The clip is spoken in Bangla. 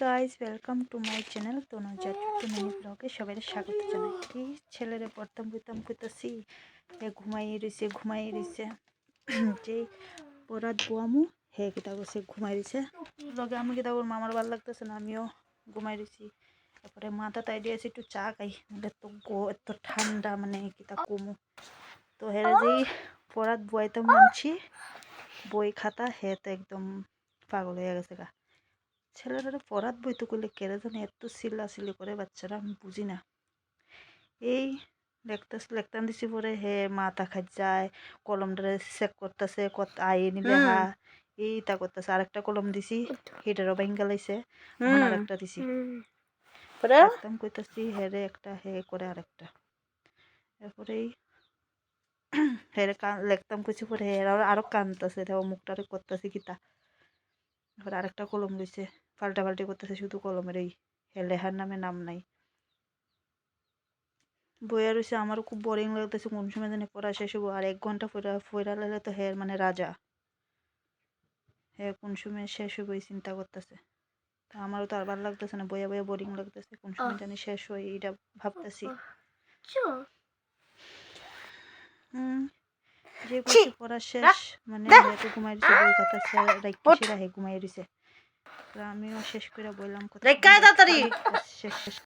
Guys welcome to my channel Tanuja ছোট্ট মিনি ব্লগে সবাই স্বাগত জানাই। কি ছেলেরে পড়তাম বইতাম কইতাছি হে ঘুমাই রইছে যেই পরাত বোয়ামু হে কিতা করছে ঘুমাই রইছে লগে আমি কিতা ওর মামার ভাল লাগতেছে না, আমিও ঘুমাই রইছি। তারপরে মাথা তাই দিয়েছি একটু চা খাই, মানে তো এত ঠান্ডা মানে কিতা কমু। তো হেরে যেই পরাত বইতাম মানছি বই খাতা হে তো একদম পাগল হয়ে গেছে গা। ছেলেরা পড়াত বইতে করলে কেড়ে জানে এত চিল্লাচিল্লি করে বাচ্চারা, আমি বুঝি না। এই লেখতাম দিছি পরে হে মাথা খাই যায়, কলমটা চেক করতেছে কত আইনি লেহা এইটা করতেছে। আরেকটা কলম দিছি হিটারও ভাঙ্গা লাইছে, এখন আরেকটা দিছি একদম কইতাছি হেরে একটা হে করে আরেকটা। এরপরে হেরে লেখতাম কিছু পরে হেরা আরো কানতেছে, মুখটারে করতেছি কিতা। এবার আরেকটা কলম লইছে, পাল্টাপাল্টি করতেছে শুধু কলমের এই লেহার নামে নাম নাই। বইয়া রয়েছে, আমারও খুব বোরিং লাগতেছে, কোন সময় জানি পড়া শেষ হবো। আর 1 ঘন্টা পড়া লাগলে তো হের মানে রাজা, হে কোন সময় শেষ হবো এই চিন্তা করতেছে। তা আমারও তো আর ভালো লাগতেছে না, বইয়া বইয়া বোরিং লাগতেছে, কোন সময় জানি শেষ হয় এইটা ভাবতেছি। যে বলছে পড়া শেষ মানে হে তো ঘুমাই দিছে, বই খাতা রাখি হে ঘুমাই দিছে। আমিও শেষ করে বললাম কথা শেষ।